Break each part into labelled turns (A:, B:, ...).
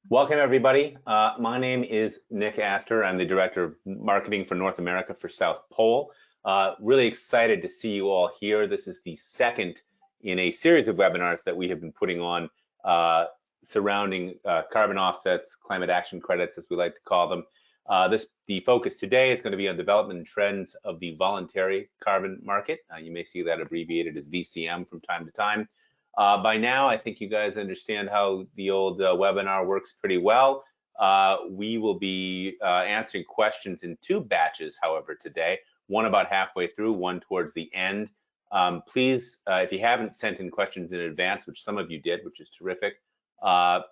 A: Welcome, everybody. My name is Nick Astor. I'm the Director of Marketing for North America for South Pole. Really excited to see you all here. This is the second in a series of webinars that we have been putting on surrounding carbon offsets, climate action credits, as we like to call them. The focus today is going to be on development and trends of the voluntary carbon market. You may see that abbreviated as VCM from time to time. By now, I think you guys understand how the old webinar works pretty well. We will be answering questions in two batches, however, today, one about halfway through, one towards the end. Please, if you haven't sent in questions in advance, which some of you did, which is terrific,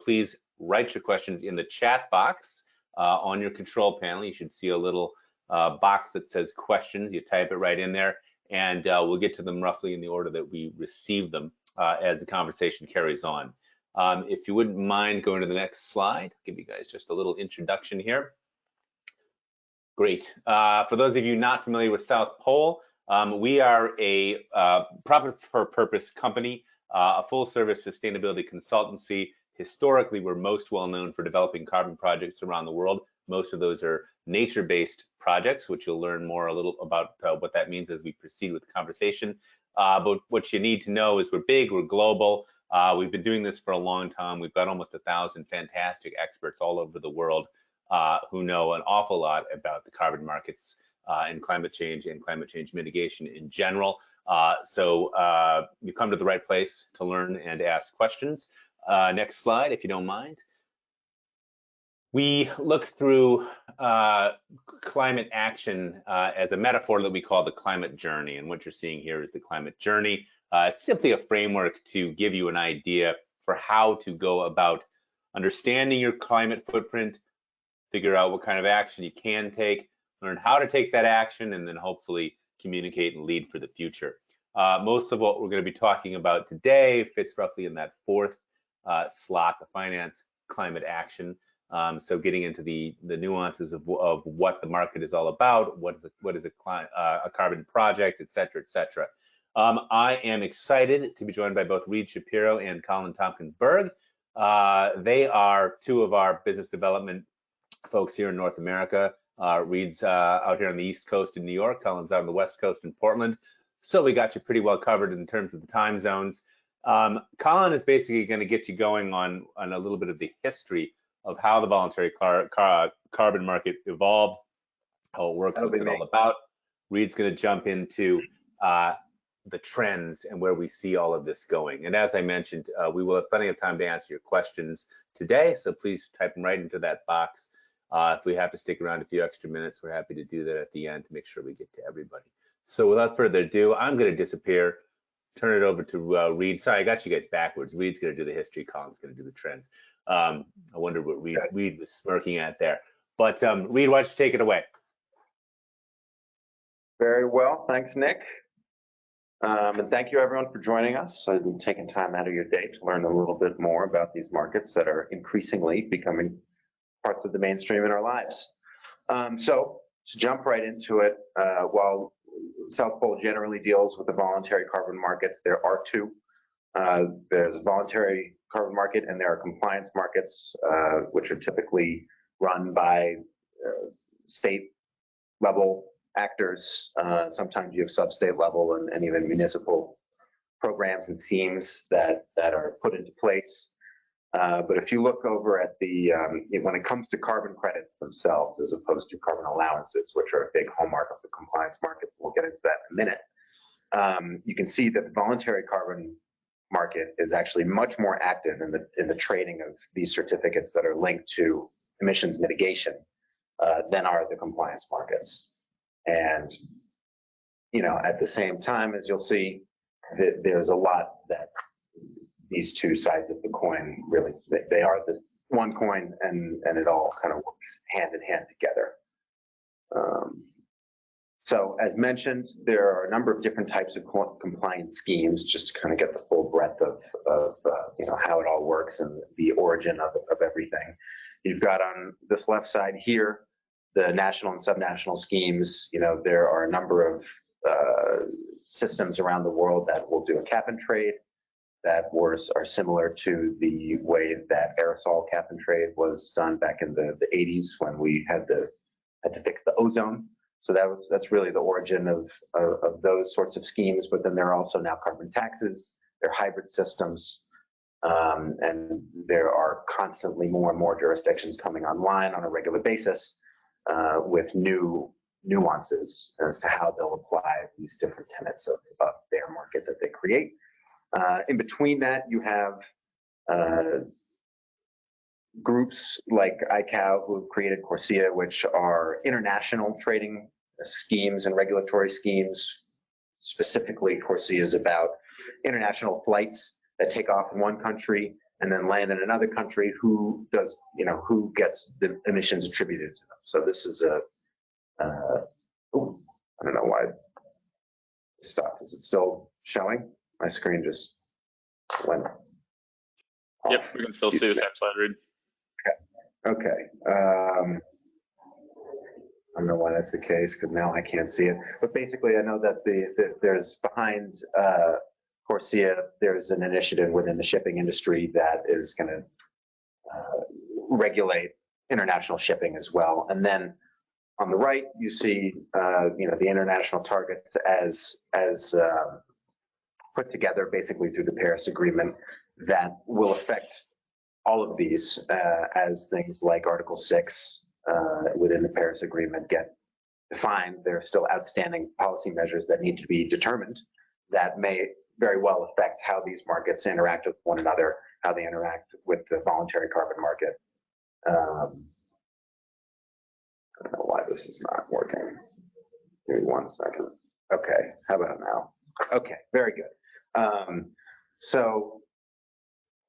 A: please write your questions in the chat box on your control panel. You should see a little box that says questions. You type it right in there, and we'll get to them roughly in the order that we receive them. As the conversation carries on. If you wouldn't mind going to the next slide, I'll give you guys just a little introduction here. Great. For those of you not familiar with South Pole, we are a profit for purpose company, a full service sustainability consultancy. Historically, we're most well known for developing carbon projects around the world. Most of those are nature-based projects, which you'll learn more a little about what that means as we proceed with the conversation. But what you need to know is we're big, we're global. We've been doing this for a long time. We've got almost 1,000 fantastic experts all over the world who know an awful lot about the carbon markets and climate change mitigation in general. So you come to the right place to learn and ask questions. Next slide, if you don't mind. We look through climate action as a metaphor that we call the climate journey, and what you're seeing here is the climate journey. It's simply a framework to give you an idea for how to go about understanding your climate footprint, figure out what kind of action you can take, learn how to take that action, and then hopefully communicate and lead for the future. Most of what we're going to be talking about today fits roughly in that fourth slot, the finance climate action. So getting into the nuances of what the market is all about, what is a carbon project, et cetera, et cetera. I am excited to be joined by both Reed Shapiro and Colin Tompkins-Berg. They are two of our business development folks here in North America. Reed's out here on the East Coast in New York, Colin's out on the West Coast in Portland. So we got you pretty well covered in terms of the time zones. Colin is basically going to get you going on a little bit of the history of how the voluntary carbon market evolved, how it works, what's it all about. Reed's going to jump into the trends and where we see all of this going. And as I mentioned, we will have plenty of time to answer your questions today, so please type them right into that box. If we have to stick around a few extra minutes, we're happy to do that at the end to make sure we get to everybody. So without further ado, I'm going to disappear, turn it over to Reed. Sorry, I got you guys backwards. Reed's going to do the history, Colin's going to do the trends. I wonder what Reed was smirking at there. But Reed, why don't you take it away?
B: Very well, thanks, Nick. And thank you, everyone, for joining us and taking time out of your day to learn a little bit more about these markets that are increasingly becoming parts of the mainstream in our lives. So to jump right into it, while South Pole generally deals with the voluntary carbon markets, there are two. There's a voluntary carbon market and there are compliance markets, which are typically run by state level actors. Sometimes you have sub-state level and even municipal programs and schemes that are put into place. But if you look over at the, when it comes to carbon credits themselves, as opposed to carbon allowances, which are a big hallmark of the compliance market, we'll get into that in a minute. You can see that the voluntary carbon market is actually much more active in the trading of these certificates that are linked to emissions mitigation than are the compliance markets. And at the same time, as you'll see, there's a lot that these two sides of the coin really, they are this one coin, and it all kind of works hand in hand together. So as mentioned, there are a number of different types of compliance schemes, just to kind of get the full breadth of how it all works and the origin of everything. You've got on this left side here the national and subnational schemes. There are a number of systems around the world that will do a cap and trade. that are similar to the way that aerosol cap and trade was done back in the 80s when we had to fix the ozone. So that's really the origin of those sorts of schemes. But then there are also now carbon taxes, there are hybrid systems, and there are constantly more and more jurisdictions coming online on a regular basis with new nuances as to how they'll apply these different tenets of their market that they create. In between that, you have groups like ICAO who have created CORSIA, which are international trading schemes and regulatory schemes. Specifically, CORSIA is about international flights that take off in one country and then land in another country. Who gets the emissions attributed to them? So this is I don't know why it stopped. Is it still showing? My screen just went off.
C: Yep, we can still see the same slide, Reed.
B: Okay. I don't know why that's the case because now I can't see it. But basically, I know that there's behind CORSIA, there's an initiative within the shipping industry that is going to regulate international shipping as well. And then on the right, you see the international targets as put together basically through the Paris Agreement that will affect all of these as things like Article 6 within the Paris Agreement get defined. There are still outstanding policy measures that need to be determined that may very well affect how these markets interact with one another, how they interact with the voluntary carbon market. I don't know why this is not working. Give me 1 second. Okay, how about now? Okay, very good. So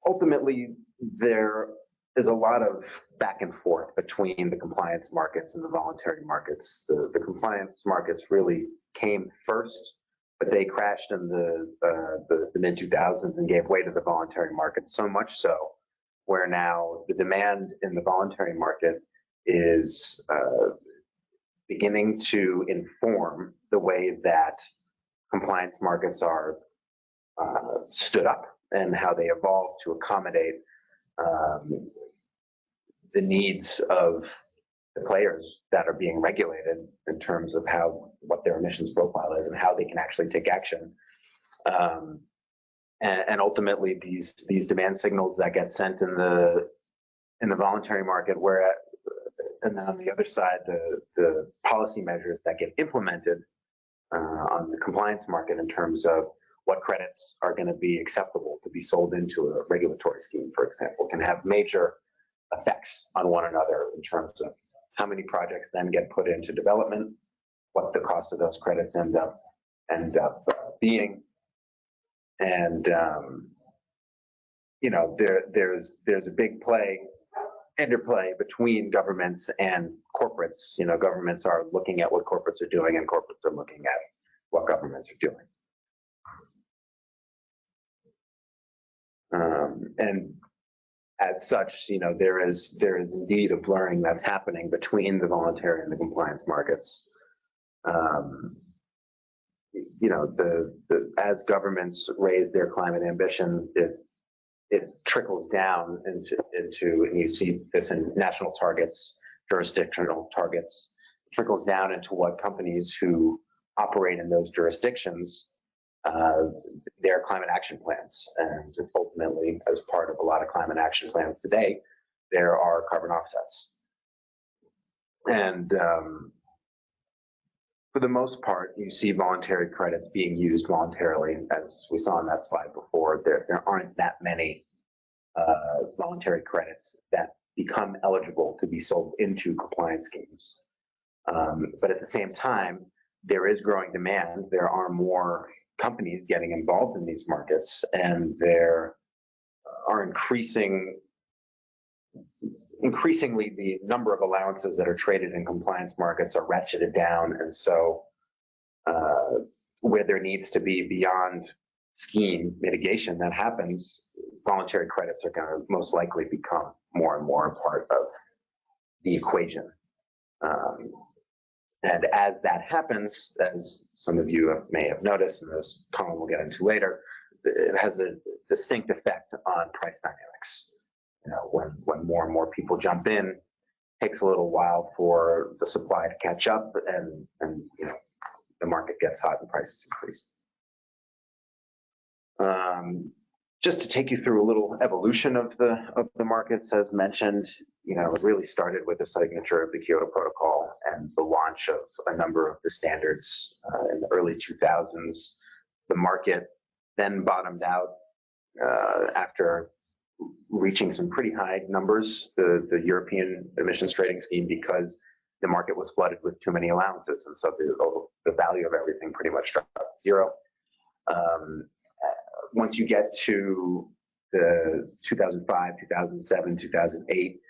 B: ultimately, there is a lot of back and forth between the compliance markets and the voluntary markets. The compliance markets really came first, but they crashed in the mid-2000s and gave way to the voluntary market, so much so where now the demand in the voluntary market is beginning to inform the way that compliance markets are stood up and how they evolve to accommodate the needs of the players that are being regulated in terms of what their emissions profile is and how they can actually take action. And ultimately, these demand signals that get sent in the voluntary market, and then on the other side, the policy measures that get implemented on the compliance market in terms of what credits are going to be acceptable to be sold into a regulatory scheme, for example, can have major effects on one another in terms of how many projects then get put into development, what the cost of those credits end up being, and there's a big interplay between governments and corporates. Governments are looking at what corporates are doing, and corporates are looking at what governments are doing. And as such, there is indeed a blurring that's happening between the voluntary and the compliance markets. As governments raise their climate ambition, it trickles down into, and you see this in national targets, jurisdictional targets, trickles down into what companies who operate in those jurisdictions, their climate action plans. And ultimately, as part of a lot of climate action plans today, there are carbon offsets. And for the most part, you see voluntary credits being used voluntarily. As we saw in that slide before, there aren't that many voluntary credits that become eligible to be sold into compliance schemes. But at the same time, there is growing demand. There are more companies getting involved in these markets, and there are increasingly the number of allowances that are traded in compliance markets are ratcheted down. And so where there needs to be beyond scheme mitigation that happens, voluntary credits are going to most likely become more and more a part of the equation. And as that happens, as some of you may have noticed, and as Colin will get into later, it has distinct effect on price dynamics. You know, when more and more people jump in, it takes a little while for the supply to catch up, and you know, the market gets hot and prices increase. Just to take you through a little evolution of the markets, as mentioned, you know, it really started with the signature of the Kyoto Protocol and the launch of a number of the standards in the early 2000s. The market then bottomed out after reaching some pretty high numbers, the European emissions trading scheme, because the market was flooded with too many allowances, and so the value of everything pretty much dropped to zero. Once you get to the 2005, 2007, 2008,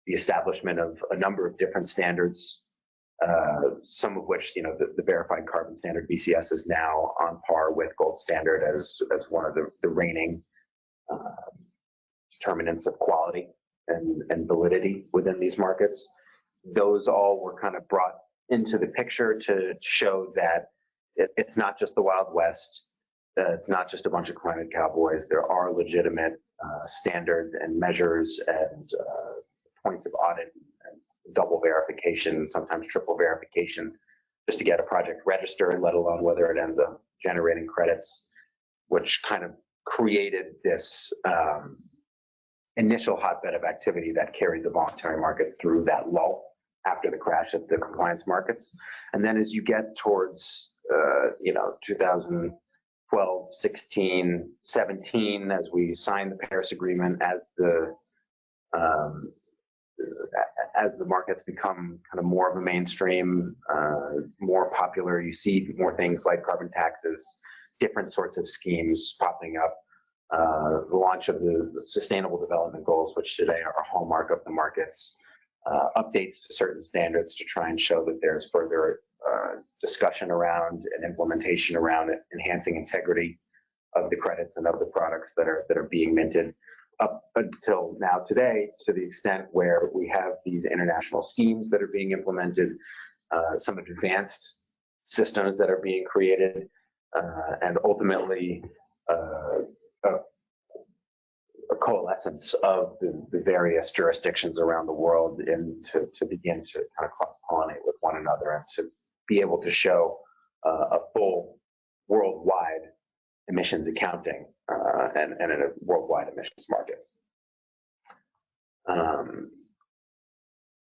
B: the establishment of a number of different standards, some of which, you know, the verified carbon standard, VCS, is now on par with gold standard as one of the reigning determinants of quality and validity within these markets. Those all were kind of brought into the picture to show that it's not just the Wild West. It's not just a bunch of climate cowboys. There are legitimate standards and measures and points of audit and double verification, sometimes triple verification, just to get a project registered, let alone whether it ends up generating credits, which kind of created this initial hotbed of activity that carried the voluntary market through that lull after the crash of the compliance markets. And then as you get towards, you know, 2012, 16, 17, as we signed the Paris Agreement, as the markets become kind of more of a mainstream, more popular, you see more things like carbon taxes, different sorts of schemes popping up. The launch of the Sustainable Development Goals, which today are a hallmark of the markets, updates to certain standards to try and show that there's further discussion around and implementation around it, enhancing integrity of the credits and of the products that are being minted, up until now today, to the extent where we have these international schemes that are being implemented, some advanced systems that are being created, and ultimately a coalescence of the various jurisdictions around the world to begin to kind of cross-pollinate with one another and to be able to show a full worldwide emissions accounting and in a worldwide emissions market.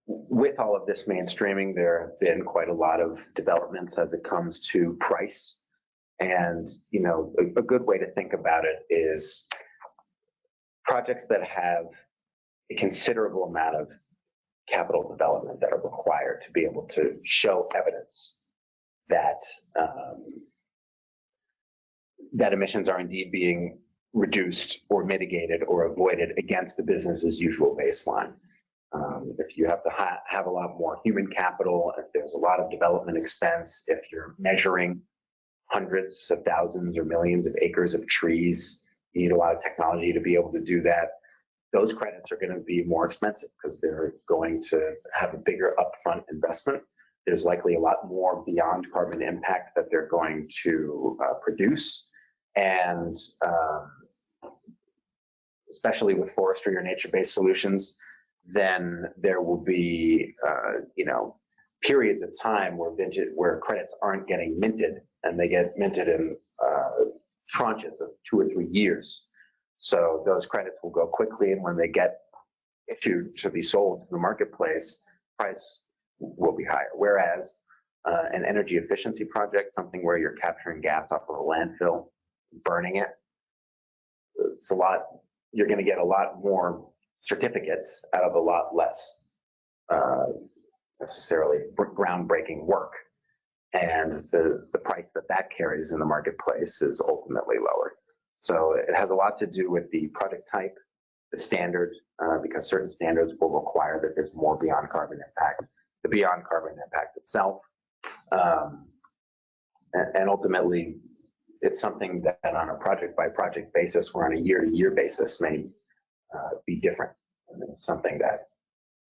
B: With all of this mainstreaming, there have been quite a lot of developments as it comes to price. And, you know, a good way to think about it is projects that have a considerable amount of capital development that are required to be able to show evidence that that emissions are indeed being reduced or mitigated or avoided against the business as usual baseline. If you have to have a lot more human capital, if there's a lot of development expense, if you're measuring hundreds of thousands or millions of acres of trees, you need a lot of technology to be able to do that. Those credits are going to be more expensive because they're going to have a bigger upfront investment. There's likely a lot more beyond carbon impact that they're going to produce. And especially with forestry or nature-based solutions, then there will be, you know, periods of time where credits aren't getting minted, and they get minted in tranches of 2 or 3 years. So those credits will go quickly, and when they get issued to be sold to the marketplace, price will be higher. Whereas an energy efficiency project, something where you're capturing gas off of a landfill, burning it, it's a lot. You're going to get a lot more certificates out of a lot less necessarily groundbreaking work, and the price that carries in the marketplace is ultimately lower. So it has a lot to do with the product type, the standard, because certain standards will require that there's more beyond carbon impact, the beyond carbon impact itself, and ultimately it's something that on a project by project basis or on a year to year basis may be different. And it's something that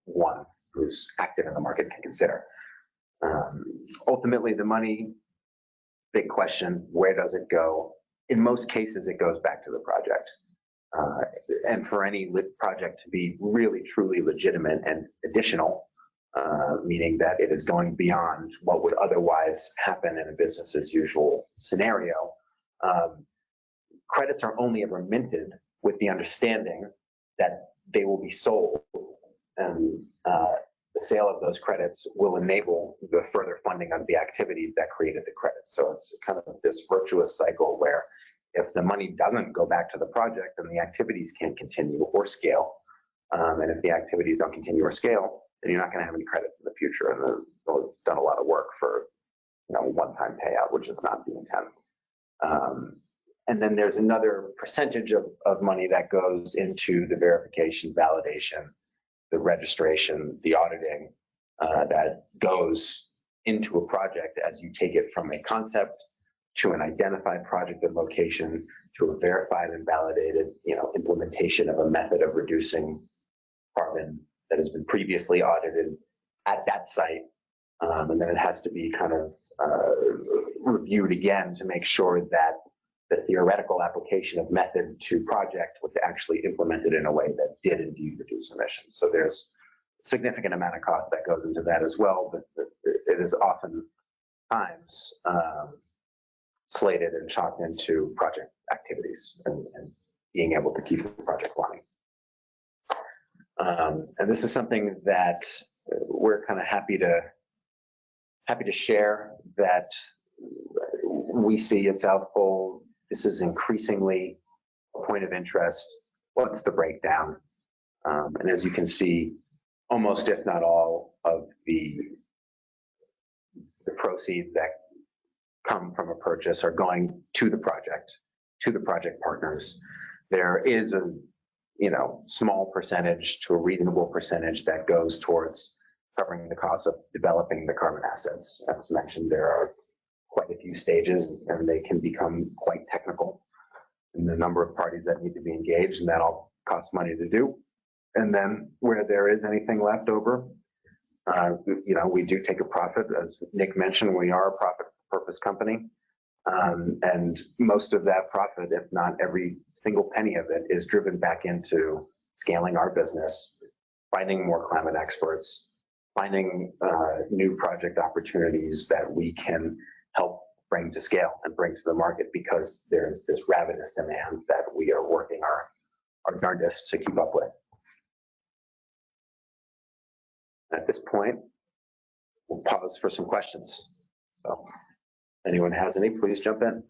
B: one who's active in the market can consider. Ultimately, the money, big question, where does it go? In most cases, it goes back to the project. and for any project to be really truly legitimate and additional, meaning that it is going beyond what would otherwise happen in a business as usual scenario, credits are only ever minted with the understanding that they will be sold, and the sale of those credits will enable the further funding of the activities that created the credits. So it's kind of this virtuous cycle where if the money doesn't go back to the project, then the activities can't continue or scale. And if the activities don't continue or scale, then you're not going to have any credits in the future. And they've done a lot of work for, one-time payout, which is not the intent. And then there's another percentage of money that goes into the verification, validation, the registration, the auditing, that goes into a project as you take it from a concept to an identified project and location to a verified and validated, implementation of a method of reducing carbon that has been previously audited at that site. And then it has to be kind of reviewed again to make sure that the theoretical application of method to project was actually implemented in a way that did indeed reduce emissions. So there's a significant amount of cost that goes into that as well, but it is often times slated and chalked into project activities and being able to keep the project running. And this is something that we're kind of happy to share that we see at South Pole. This is increasingly a point of interest. What's the breakdown? And as you can see, almost if not all of the proceeds that come from a purchase are going to the project partners. There is a small percentage to a reasonable percentage that goes towards covering the cost of developing the carbon assets. As mentioned, there are quite a few stages, and they can become quite technical in the number of parties that need to be engaged, and that all costs money to do. And then where there is anything left over, we do take a profit. As Nick mentioned, we are a profit purpose company. And most of that profit, if not every single penny of it, is driven back into scaling our business, finding more climate experts, finding new project opportunities that we can help bring to scale and bring to the market, because there's this ravenous demand that we are working our darndest to keep up with. At this point, we'll pause for some questions. So anyone has any, please jump in.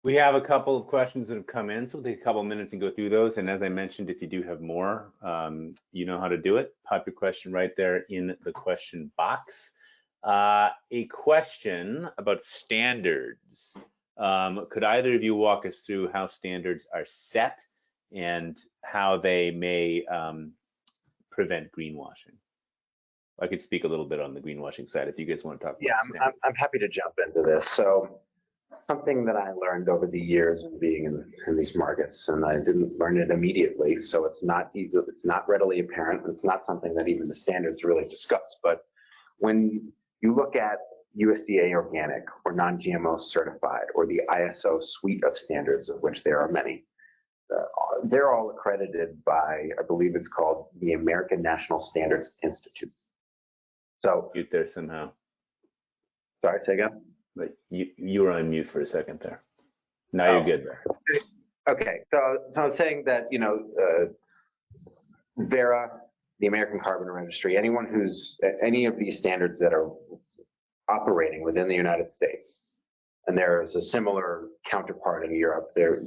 A: We have a couple of questions that have come in, so we'll take a couple of minutes and go through those. And as I mentioned, if you do have more, you know how to do it. Pop your question right there in the question box. A question about standards. Could either of you walk us through how standards are set and how they may prevent greenwashing? I could speak a little bit on the greenwashing side if you guys want to talk about.
B: Yeah, I'm happy to jump into this. So something that I learned over the years of being in these markets, and I didn't learn it immediately, so it's not easy, it's not readily apparent, it's not something that even the standards really discuss. But when you look at USDA organic or non-GMO certified or the ISO suite of standards, of which there are many, they're all accredited by, I believe it's called the American National Standards Institute. So
A: mute there somehow.
B: Sorry, say again?
A: But you were on mute for a second there. Now you're good there.
B: Okay, so I was saying that, Verra, the American Carbon Registry, anyone who's, any of these standards that are operating within the United States, and there's a similar counterpart in Europe. There,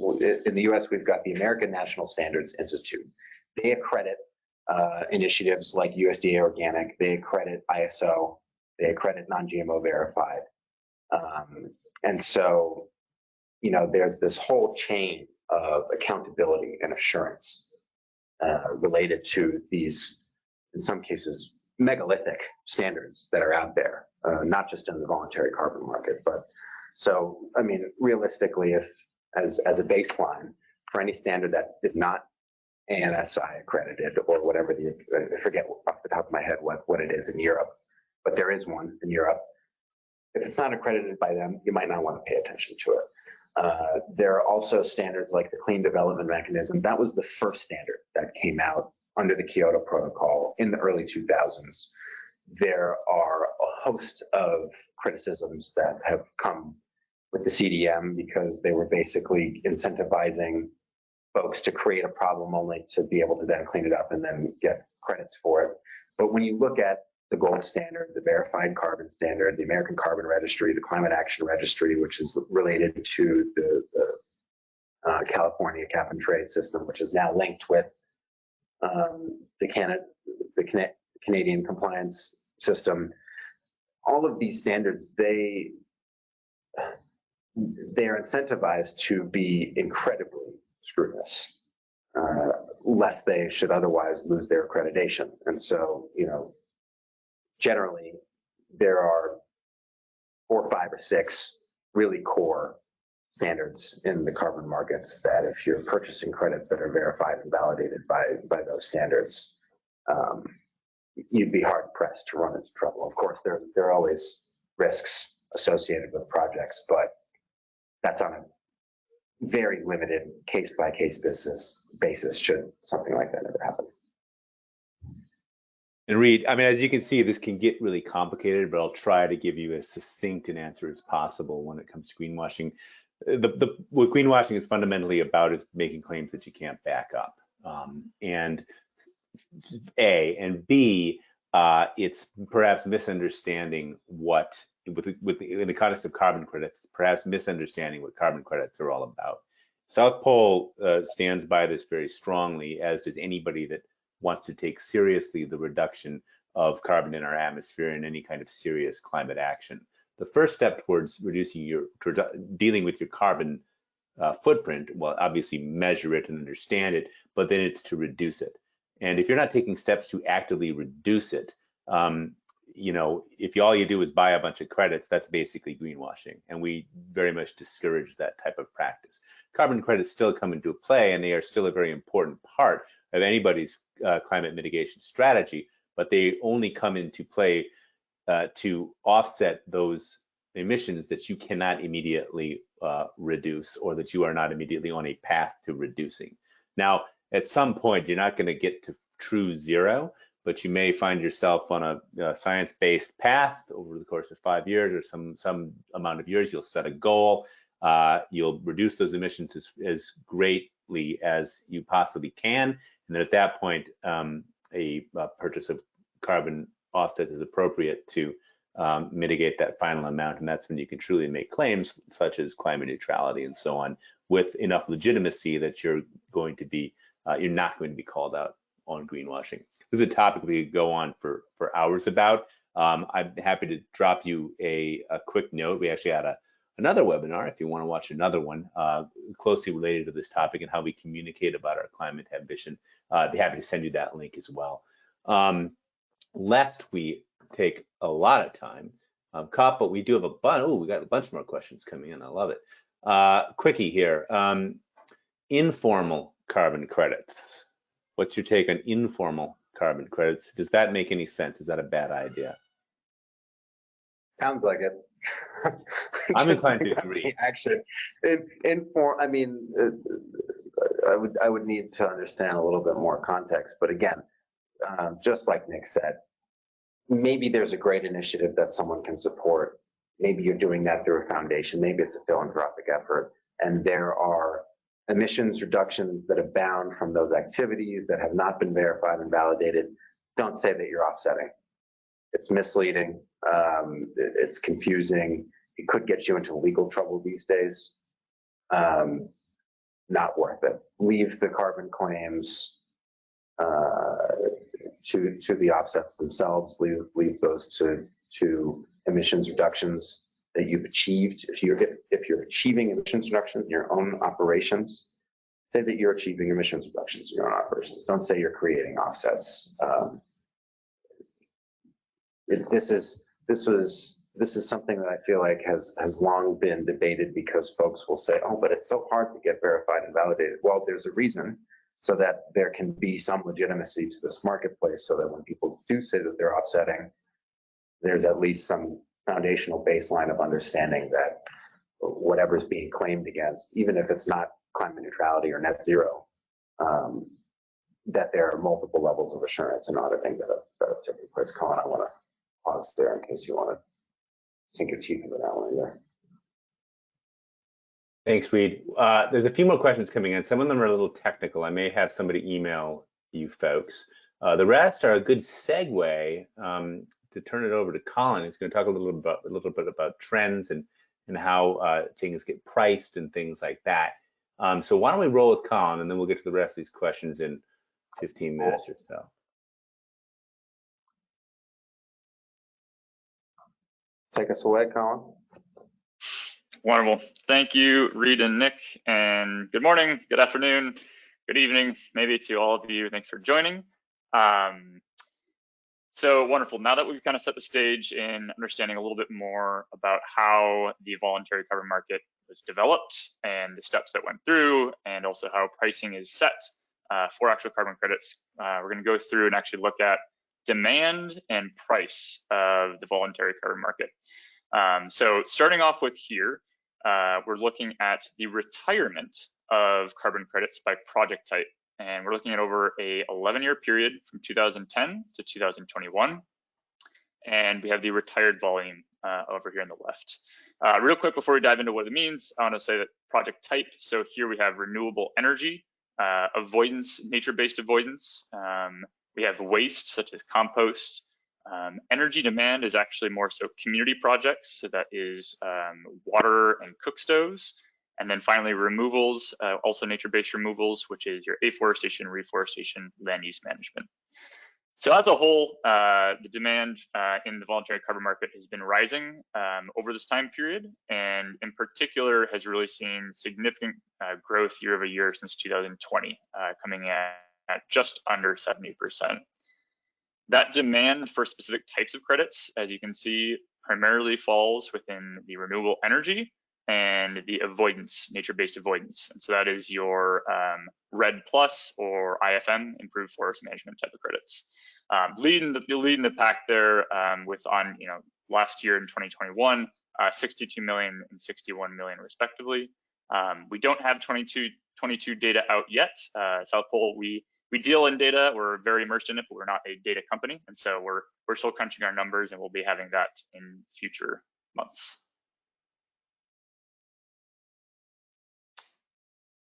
B: in the US, we've got the American National Standards Institute. They accredit initiatives like USDA Organic, they accredit ISO, they accredit non-GMO verified. And so, there's this whole chain of accountability and assurance related to these, in some cases, megalithic standards that are out there, not just in the voluntary carbon market. But so, I mean, realistically, if as a baseline for any standard that is not ANSI accredited or whatever I forget off the top of my head what it is in Europe, but there is one in Europe. If it's not accredited by them, you might not want to pay attention to it. There are also standards like the Clean Development Mechanism. That was the first standard that came out under the Kyoto Protocol in the early 2000s. There are a host of criticisms that have come with the CDM because they were basically incentivizing folks to create a problem only to be able to then clean it up and then get credits for it. But when you look at the gold standard, the verified carbon standard, the American Carbon Registry, the Climate Action Registry, which is related to the California cap and trade system, which is now linked with the Canadian compliance system. All of these standards, they are incentivized to be incredibly scrutinous, lest they should otherwise lose their accreditation. And so, generally, there are 4, 5, or 6 really core standards in the carbon markets that if you're purchasing credits that are verified and validated by those standards, you'd be hard pressed to run into trouble. Of course, there are always risks associated with projects, but that's on a very limited case-by-case basis should something like that ever happen.
A: And Reed, I mean, as you can see, this can get really complicated, but I'll try to give you as succinct an answer as possible when it comes to greenwashing. What greenwashing is fundamentally about is making claims that you can't back up. And A, and B, it's perhaps misunderstanding what, in the context of carbon credits, perhaps misunderstanding what carbon credits are all about. South Pole stands by this very strongly, as does anybody that wants to take seriously the reduction of carbon in our atmosphere and any kind of serious climate action. The first step towards dealing with your carbon footprint, well, obviously measure it and understand it, but then it's to reduce it. And if you're not taking steps to actively reduce it, if all you do is buy a bunch of credits, that's basically greenwashing. And we very much discourage that type of practice. Carbon credits still come into play, and they are still a very important part of anybody's climate mitigation strategy, but they only come into play to offset those emissions that you cannot immediately reduce, or that you are not immediately on a path to reducing. Now, at some point, you're not going to get to true zero, but you may find yourself on a science-based path over the course of 5 years or some amount of years. You'll set a goal. You'll reduce those emissions as greatly as you possibly can. And then at that point, a purchase of carbon offset is appropriate to mitigate that final amount. And that's when you can truly make claims such as climate neutrality and so on, with enough legitimacy that you're not going to be called out on greenwashing. This is a topic we could go on for hours about. I'm happy to drop you a quick note. We actually had another webinar, if you want to watch another one, closely related to this topic and how we communicate about our climate ambition. I'd be happy to send you that link as well. Lest we take a lot of time, but we do have we got a bunch more questions coming in. I love it. Quickie here. Informal carbon credits. What's your take on informal carbon credits? Does that make any sense? Is that a bad idea?
B: Sounds like it.
A: I'm inclined to agree.
B: Actually, I would need to understand a little bit more context. But again, just like Nick said, maybe there's a great initiative that someone can support. Maybe you're doing that through a foundation. Maybe it's a philanthropic effort, and there are emissions reductions that abound from those activities that have not been verified and validated. Don't say that you're offsetting. It's misleading. It's confusing. It could get you into legal trouble these days. Not worth it. Leave the carbon claims to the offsets themselves. Leave those to emissions reductions that you've achieved. If you're achieving emissions reductions in your own operations, say that you're achieving emissions reductions in your own operations. Don't say you're creating offsets. This is something that I feel like has long been debated, because folks will say, oh, but it's so hard to get verified and validated. Well, there's a reason, so that there can be some legitimacy to this marketplace, so that when people do say that they're offsetting, there's at least some foundational baseline of understanding that whatever's being claimed against, even if it's not climate neutrality or net zero, that there are multiple levels of assurance and auditing that have taken place. Colin, I want to pause there in case you want to sink your teeth into that one either.
A: Thanks, Reed. There's a few more questions coming in. Some of them are a little technical. I may have somebody email you folks. The rest are a good segue to turn it over to Colin. He's going to talk a little bit about trends and how things get priced and things like that. So why don't we roll with Colin, and then we'll get to the rest of these questions in 15 minutes or so.
B: Take us away, Colin.
C: Wonderful. Thank you, Reed and Nick, and good morning, good afternoon, good evening, maybe to all of you. Thanks for joining. So wonderful. Now that we've kind of set the stage in understanding a little bit more about how the voluntary carbon market was developed and the steps that went through, and also how pricing is set for actual carbon credits, we're going to go through and actually look at demand and price of the voluntary carbon market. So starting off with here, we're looking at the retirement of carbon credits by project type. And we're looking at over a 11-year period from 2010 to 2021. And we have the retired volume over here on the left. Real quick before we dive into what it means, I want to say that project type. So here we have renewable energy, avoidance, nature-based avoidance. We have waste such as compost. Energy demand is actually more so community projects. So that is water and cook stoves. And then finally, removals, also nature-based removals, which is your afforestation, reforestation, land use management. So as a whole, the demand in the voluntary carbon market has been rising over this time period, and in particular has really seen significant growth year over year since 2020, coming at just under 70%. That demand for specific types of credits, as you can see, primarily falls within the renewable energy and the avoidance, nature-based avoidance. And so that is your RED Plus or IFM, improved forest management type of credits. Leading the pack there with last year in 2021, 62 million and 61 million respectively. We don't have 22 data out yet. South Pole, we deal in data, we're very immersed in it, but we're not a data company. And so we're still crunching our numbers, and we'll be having that in future months.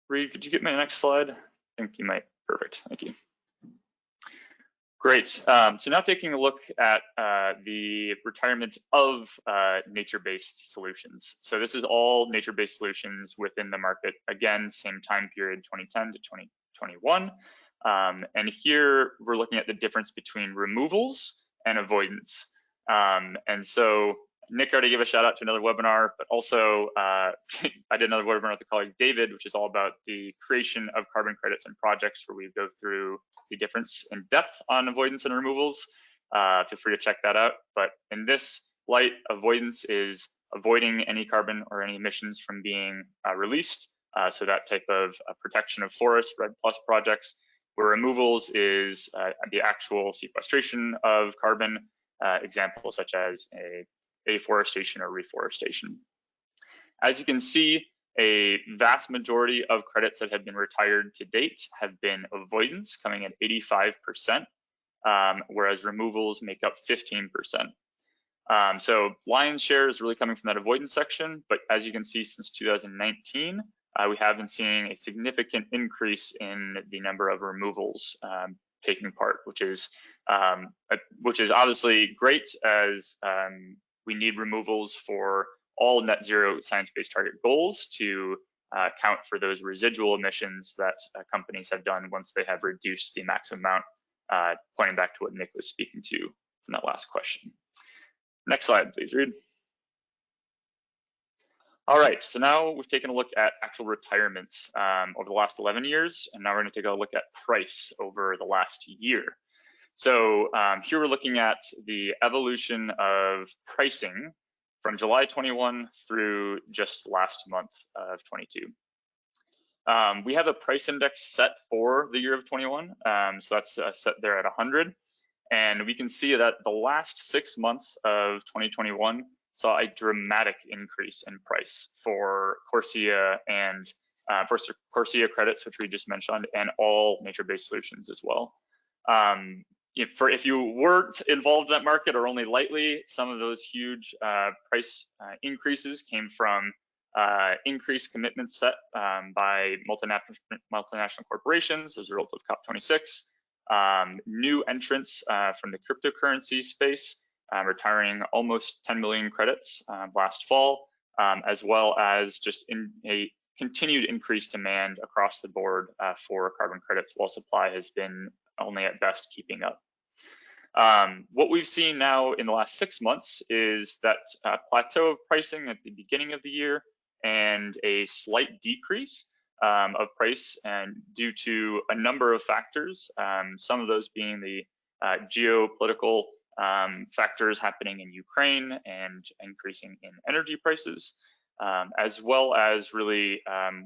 C: Reed, could you get me the next slide? I think you might. Perfect. Thank you. Great. So now taking a look at the retirement of nature-based solutions. So this is all nature-based solutions within the market. Again, same time period, 2010 to 2021. And here we're looking at the difference between removals and avoidance. And so Nick already gave a shout out to another webinar, but also I did another webinar with a colleague, David, which is all about the creation of carbon credits and projects where we go through the difference in depth on avoidance and removals. Feel free to check that out. But in this light, avoidance is avoiding any carbon or any emissions from being released. So that type of protection of forest, RED Plus projects, where removals is the actual sequestration of carbon, examples such as afforestation or reforestation. As you can see, a vast majority of credits that have been retired to date have been avoidance, coming at 85%, whereas removals make up 15%. So lion's share is really coming from that avoidance section, but as you can see, since 2019, we have been seeing a significant increase in the number of removals taking part, which is obviously great, as we need removals for all net zero science-based target goals to account for those residual emissions that companies have done once they have reduced the maximum amount, pointing back to what Nick was speaking to from that last question. Next slide, please, Reed. All right, so now we've taken a look at actual retirements over the last 11 years, and now we're going to take a look at price over the last year. So here we're looking at the evolution of pricing from July 21 through just last month of 22. We have a price index set for the year of 21, so that's set there at 100. And we can see that the last 6 months of 2021 saw a dramatic increase in price for CORSIA and for CORSIA credits, which we just mentioned, and all nature-based solutions as well. If you weren't involved in that market or only lightly, some of those huge price increases came from increased commitments set by multinational corporations as a result of COP26, new entrants from the cryptocurrency space, retiring almost 10 million credits last fall, as well as just in a continued increased demand across the board for carbon credits, while supply has been only at best keeping up. What we've seen now in the last 6 months is that plateau of pricing at the beginning of the year and a slight decrease of price, and due to a number of factors, some of those being the geopolitical factors happening in Ukraine and increasing in energy prices, as well as really,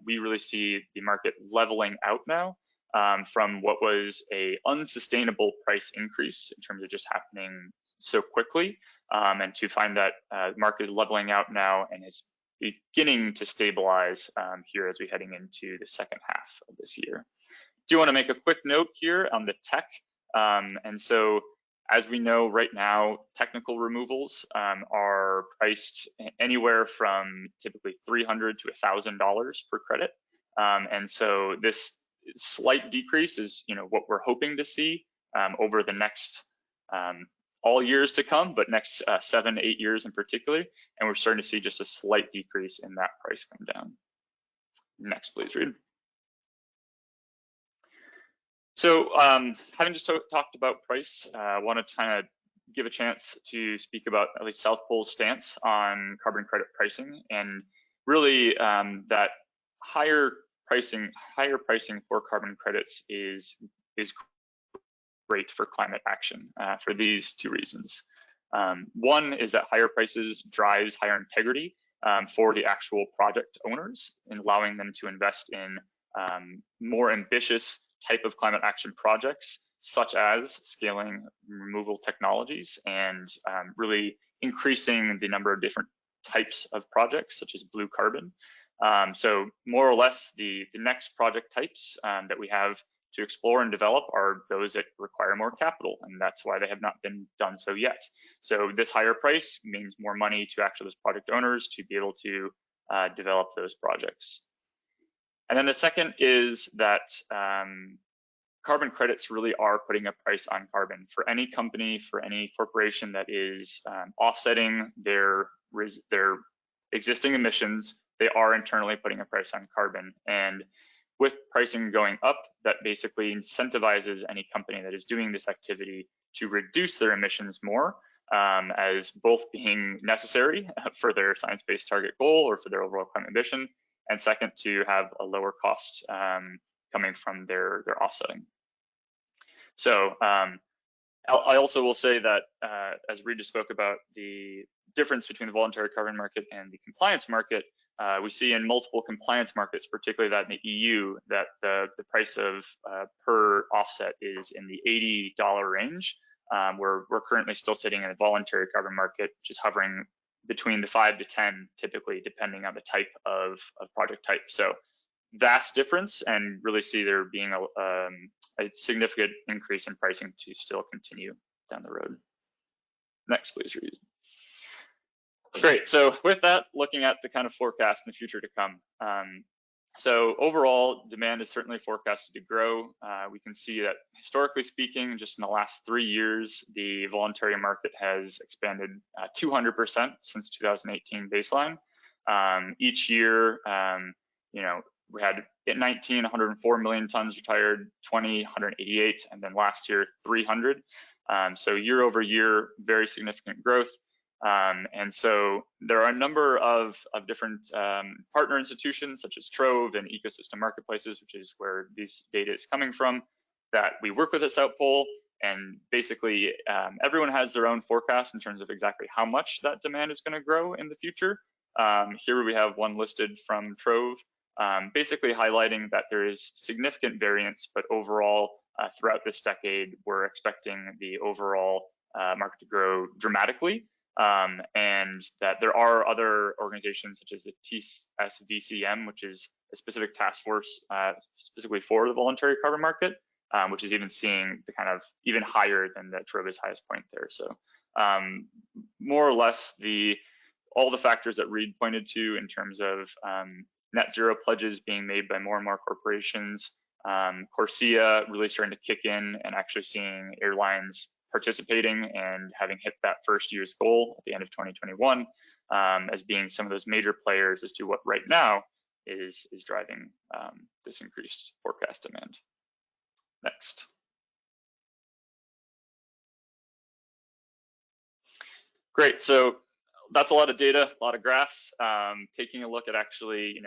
C: we really see the market leveling out now from what was a unsustainable price increase in terms of just happening so quickly, and to find that market leveling out now and is beginning to stabilize here as we're heading into the second half of this year. Do want to make a quick note here on the tech. And so, as we know right now, technical removals are priced anywhere from typically $300 to $1,000 per credit. And so this slight decrease is, what we're hoping to see over the next all years to come, but next 7 to 8 years in particular. And we're starting to see just a slight decrease in that price come down. Next, please, Reid. So having just talked about price, I want to kind of give a chance to speak about at least South Pole's stance on carbon credit pricing, and really that higher pricing for carbon credits is great for climate action for these two reasons. One is that higher prices drives higher integrity for the actual project owners, and allowing them to invest in more ambitious type of climate action projects, such as scaling removal technologies and really increasing the number of different types of projects, such as blue carbon. So more or less, the next project types that we have to explore and develop are those that require more capital, and that's why they have not been done so yet. So this higher price means more money to actually those project owners to be able to develop those projects. And then the second is that carbon credits really are putting a price on carbon. For any company, for any corporation that is offsetting their existing emissions, they are internally putting a price on carbon. And with pricing going up, that basically incentivizes any company that is doing this activity to reduce their emissions more, as both being necessary for their science-based target goal or for their overall climate ambition, and second, to have a lower cost coming from their offsetting. So I also will say that, as Reid just spoke about, the difference between the voluntary carbon market and the compliance market, we see in multiple compliance markets, particularly that in the EU, that the price of per offset is in the $80 range. We're currently still sitting in a voluntary carbon market, which is hovering between the 5 to 10, typically, depending on the type of project type. So vast difference, and really see there being a significant increase in pricing to still continue down the road. Next, please, Reid. Great, so with that, looking at the kind of forecast in the future to come. So overall, demand is certainly forecasted to grow. We can see that historically speaking, just in the last 3 years, the voluntary market has expanded 200% since 2018 baseline. Each year, we had 19, 104 million tons retired, 20, 188, and then last year, 300. So year over year, very significant growth. And so there are a number of different partner institutions, such as Trove and ecosystem marketplaces, which is where this data is coming from, that we work with at South Pole. And basically, everyone has their own forecast in terms of exactly how much that demand is going to grow in the future. Here we have one listed from Trove, basically highlighting that there is significant variance, but overall, throughout this decade, we're expecting the overall market to grow dramatically. and that there are other organizations such as the TSVCM, which is a specific task force specifically for the voluntary carbon market, which is even seeing the kind of even higher than the Taroba's highest point there. So more or less all the factors that Reed pointed to in terms of net zero pledges being made by more and more corporations, Corsia really starting to kick in and actually seeing airlines participating and having hit that first year's goal at the end of 2021 as being some of those major players as to what right now is driving this increased forecast demand. Next. Great, so that's a lot of data, a lot of graphs. Taking a look at actually,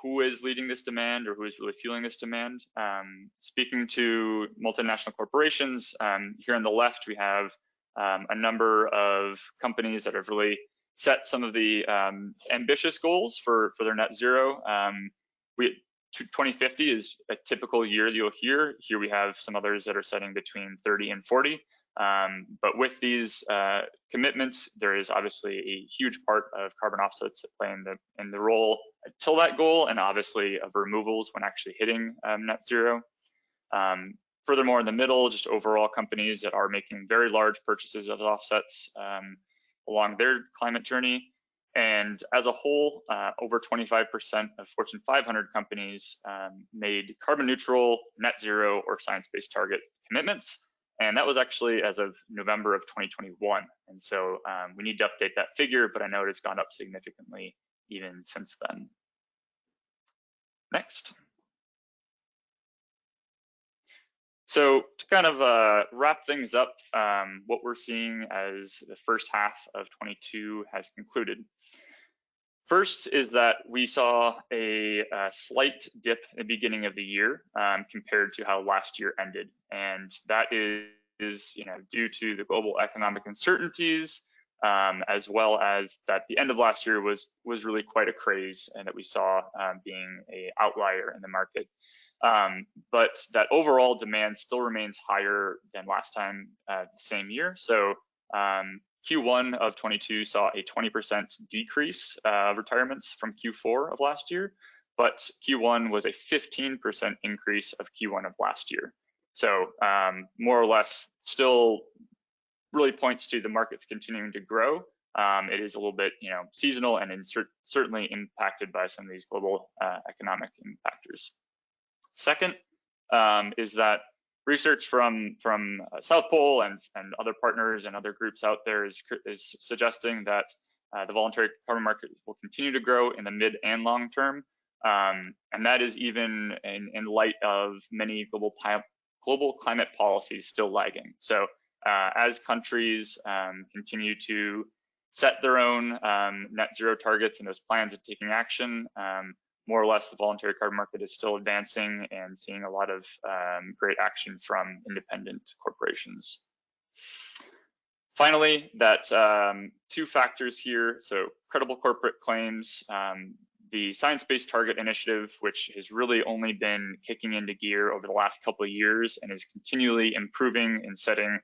C: who is leading this demand or who is really fueling this demand. Speaking to multinational corporations, here on the left, we have a number of companies that have really set some of the ambitious goals for their net zero. 2050 is a typical year you'll hear. Here we have some others that are setting between 30 and 40. But with these commitments, there is obviously a huge part of carbon offsets that play in the role until that goal, and obviously of removals when actually hitting net zero. Furthermore, in the middle, just overall companies that are making very large purchases of offsets along their climate journey. And as a whole, over 25% of Fortune 500 companies made carbon neutral, net zero, or science-based target commitments. And that was actually as of November of 2021. And so we need to update that figure, but I know it has gone up significantly even since then. Next. So to kind of wrap things up, what we're seeing as the first half of 22 has concluded. First is that we saw a slight dip at the beginning of the year compared to how last year ended. And that is due to the global economic uncertainties, as well as that the end of last year was really quite a craze and that we saw being an outlier in the market. But that overall demand still remains higher than last time the same year. So Q1 of 22 saw a 20% decrease of retirements from Q4 of last year, but Q1 was a 15% increase of Q1 of last year. So more or less still really points to the markets continuing to grow. It is a little bit seasonal and certainly impacted by some of these global economic factors. Second is that research from South Pole and other partners and other groups out there is suggesting that the voluntary carbon market will continue to grow in the mid and long term. And that is even in light of many global climate policies still lagging. So as countries continue to set their own net zero targets and those plans of taking action, more or less the voluntary carbon market is still advancing and seeing a lot of great action from independent corporations. Finally, that two factors here, so credible corporate claims, the Science-Based Target Initiative, which has really only been kicking into gear over the last couple of years and is continually improving in setting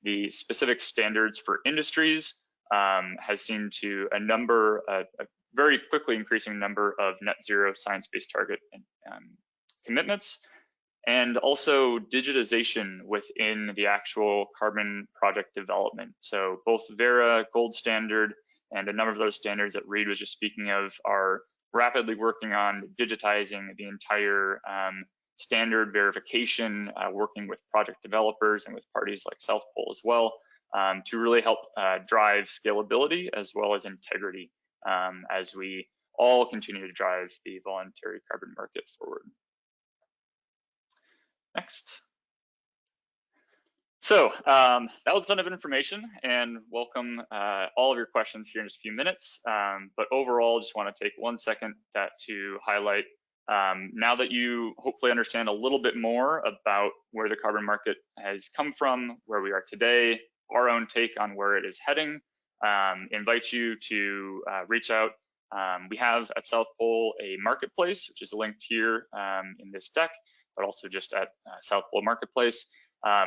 C: the specific standards for industries, has seen to a very quickly increasing number of net zero science-based target commitments, and also digitization within the actual carbon project development. So both Verra, Gold Standard, and a number of those standards that Reed was just speaking of are rapidly working on digitizing the entire standard verification, working with project developers and with parties like South Pole as well, to really help drive scalability as well as integrity as we all continue to drive the voluntary carbon market forward. Next. So that was a ton of information, and welcome all of your questions here in just a few minutes. But overall, just want to take 1 second to highlight, now that you hopefully understand a little bit more about where the carbon market has come from, where we are today, our own take on where it is heading, invite you to reach out. We have at South Pole a marketplace, which is linked here in this deck, but also just at South Pole Marketplace,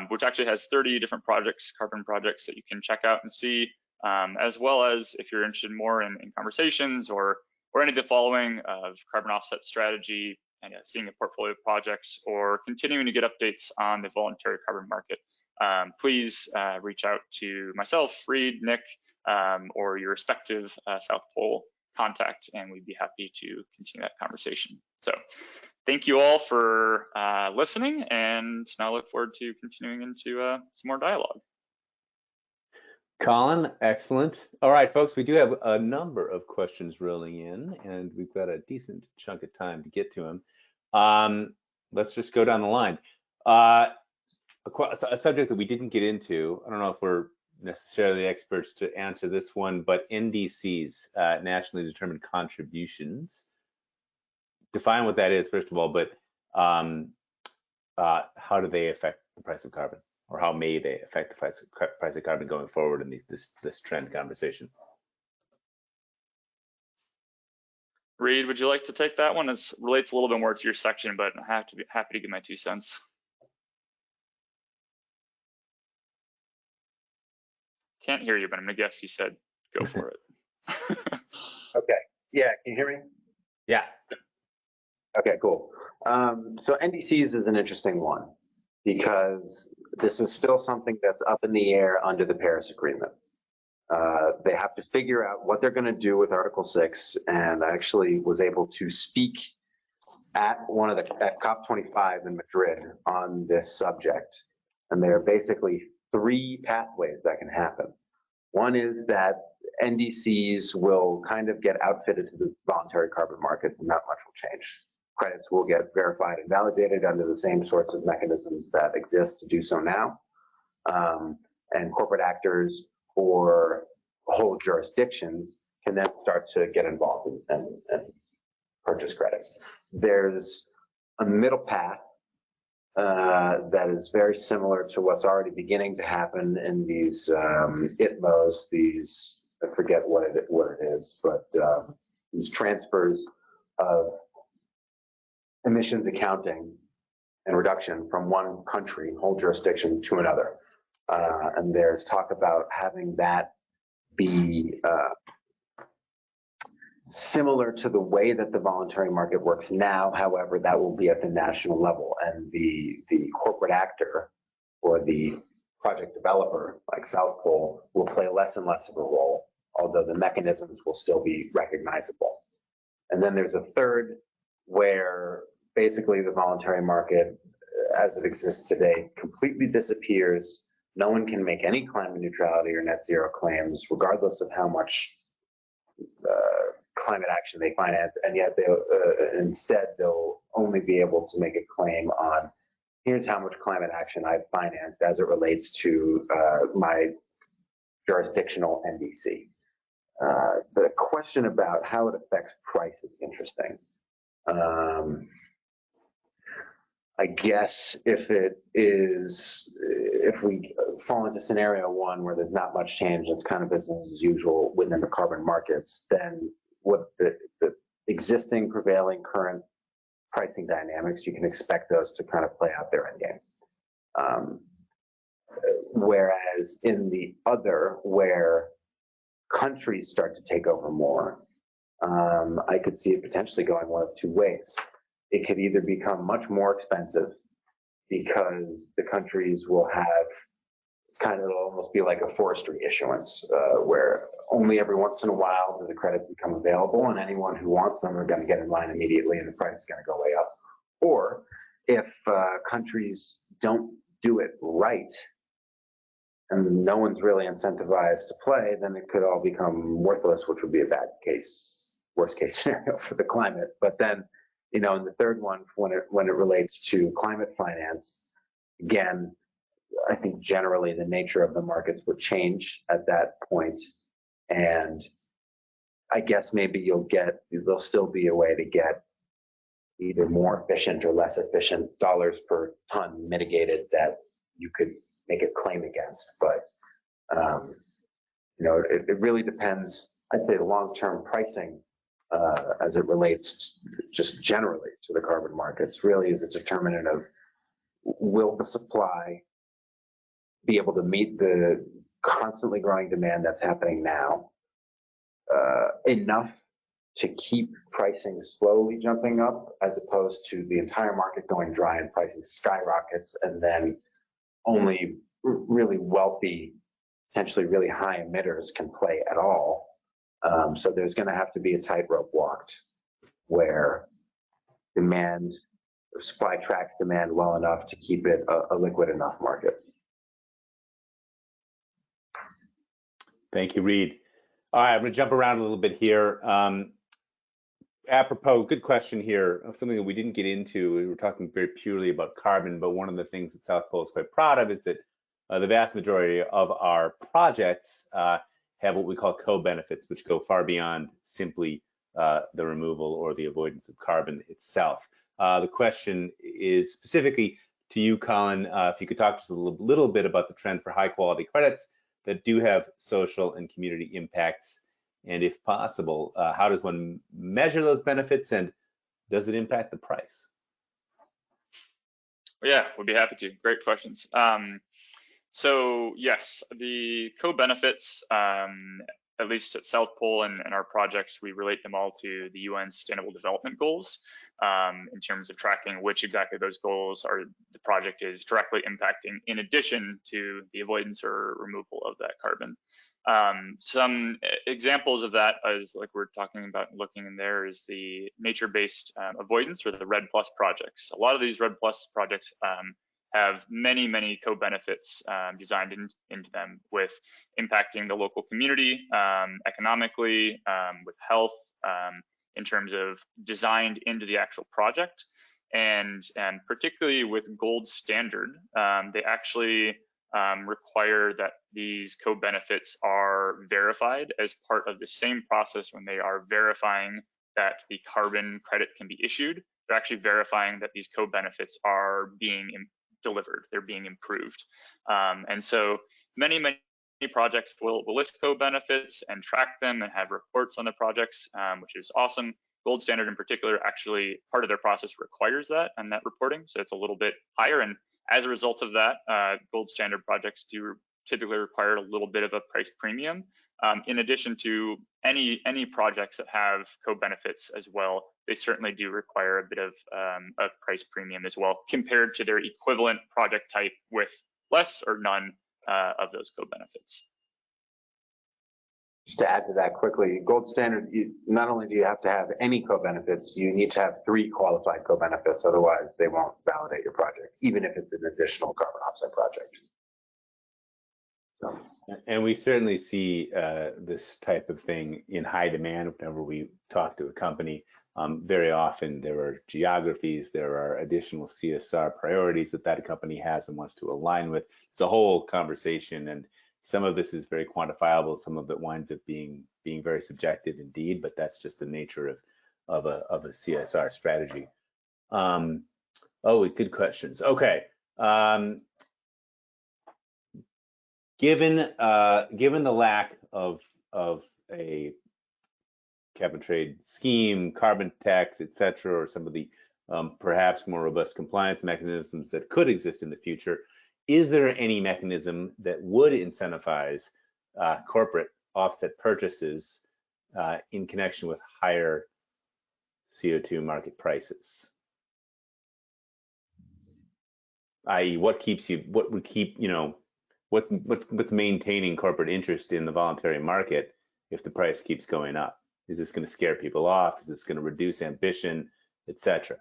C: which actually has 30 different projects, carbon projects that you can check out and see. as well as if you're interested more in conversations or any of the following of carbon offset strategy and seeing a portfolio of projects or continuing to get updates on the voluntary carbon market, please reach out to myself, Reed, Nick, or your respective South Pole contact, and we'd be happy to continue that conversation. So thank you all for listening, and now I look forward to continuing into some more dialogue.
A: Colin, excellent. All right, folks, we do have a number of questions rolling in, and we've got a decent chunk of time to get to them. Let's just go down the line. A subject that we didn't get into, I don't know if we're necessarily experts to answer this one, but NDCs, nationally determined contributions. Define what that is, first of all, but how do they affect the price of carbon? Or how may they affect the price of carbon going forward in this trend conversation?
C: Reed, would you like to take that one? It relates a little bit more to your section, but I have to be happy to give my 2 cents. Can't hear you, but I'm gonna guess you said go for it.
B: Okay. Yeah, can you hear me?
A: Yeah.
B: Okay, cool. So NDCs is an interesting one because this is still something that's up in the air under the Paris Agreement. They have to figure out what they're going to do with Article 6, and I actually was able to speak at COP25 in Madrid on this subject. And there are basically 3 pathways that can happen. One is that NDCs will kind of get outfitted to the voluntary carbon markets, and not much will change. Credits will get verified and validated under the same sorts of mechanisms that exist to do so now. And corporate actors or whole jurisdictions can then start to get involved and purchase credits. There's a middle path that is very similar to what's already beginning to happen in these ITMOs, I forget what it is, but these transfers of emissions accounting and reduction from one country, whole jurisdiction, to another. And there's talk about having that be similar to the way that the voluntary market works now. However, that will be at the national level, and the corporate actor or the project developer, like South Pole, will play less and less of a role, although the mechanisms will still be recognizable. And then there's a third where basically the voluntary market as it exists today completely disappears. No one can make any climate neutrality or net zero claims, regardless of how much climate action they finance, and yet instead they'll only be able to make a claim on, here's how much climate action I've financed as it relates to my jurisdictional NDC. The question about how it affects price is interesting. I guess if we fall into scenario 1 where there's not much change, it's kind of business as usual within the carbon markets, then what the existing prevailing current pricing dynamics, you can expect those to kind of play out their end game. Whereas in the other, where countries start to take over more, I could see it potentially going one of 2 ways. It could either become much more expensive because the countries will have, it'll almost be like a forestry issuance, where only every once in a while do the credits become available, and anyone who wants them are going to get in line immediately, and the price is going to go way up. Or if countries don't do it right, and no one's really incentivized to play, then it could all become worthless, which would be a worst case scenario for the climate. But then, in the third one, when it relates to climate finance, again, I think generally the nature of the markets would change at that point. And I guess maybe there'll still be a way to get either more efficient or less efficient dollars per ton mitigated that you could make a claim against. But, it really depends. I'd say the long-term pricing as it relates just generally to the carbon markets really is a determinant of, will the supply be able to meet the constantly growing demand that's happening now, enough to keep pricing slowly jumping up, as opposed to the entire market going dry and pricing skyrockets, and then only really wealthy, potentially really high emitters can play at all. So there's going to have to be a tightrope walked where demand, supply tracks demand well enough to keep it a liquid enough market.
A: Thank you, Reed. All right, I'm going to jump around a little bit here. Apropos, good question here of something that we didn't get into. We were talking very purely about carbon, but one of the things that South Pole is quite proud of is that the vast majority of our projects have what we call co-benefits, which go far beyond simply the removal or the avoidance of carbon itself. The question is specifically to you, Colin, if you could talk to us a little bit about the trend for high quality credits that do have social and community impacts, and if possible, how does one measure those benefits, and does it impact the price?
C: Yeah, we'd be happy to. Great questions. So yes, the co-benefits, at least at South Pole and our projects, we relate them all to the UN Sustainable Development Goals in terms of tracking which exactly those goals are the project is directly impacting, in addition to the avoidance or removal of that carbon. Some examples of that, as like we're talking about looking in there, is the nature-based avoidance, or the REDD+ projects. A lot of these REDD+ projects have many co-benefits designed into them, with impacting the local community economically, with health, in terms of designed into the actual project, and particularly with gold standard, they actually require that these co-benefits are verified as part of the same process when they are verifying that the carbon credit can be issued. They're actually verifying that these co-benefits are being delivered, they're being improved. And so many projects will list co-benefits and track them and have reports on the projects, which is awesome. Gold Standard in particular, actually part of their process requires that and that reporting, so it's a little bit higher. And as a result of that, Gold Standard projects do typically require a little bit of a price premium. In addition to any projects that have co-benefits as well, they certainly do require a bit of a price premium as well, compared to their equivalent project type with less or none of those co-benefits.
B: Just to add to that quickly, Gold Standard, not only do you have to have any co-benefits, you need to have 3 qualified co-benefits, otherwise they won't validate your project, even if it's an additional carbon offset project. So.
A: And we certainly see this type of thing in high demand whenever we talk to a company. Very often there are geographies, there are additional CSR priorities that company has and wants to align with. It's a whole conversation, and some of this is very quantifiable, some of it winds up being very subjective indeed, but that's just the nature of a CSR strategy. Oh, good questions. Okay. Given the lack of a cap and trade scheme, carbon tax, etc., or some of the perhaps more robust compliance mechanisms that could exist in the future, is there any mechanism that would incentivize corporate offset purchases in connection with higher CO2 market prices? I.e., what's maintaining corporate interest in the voluntary market if the price keeps going up? Is this going to scare people off? Is this going to reduce ambition, etc.?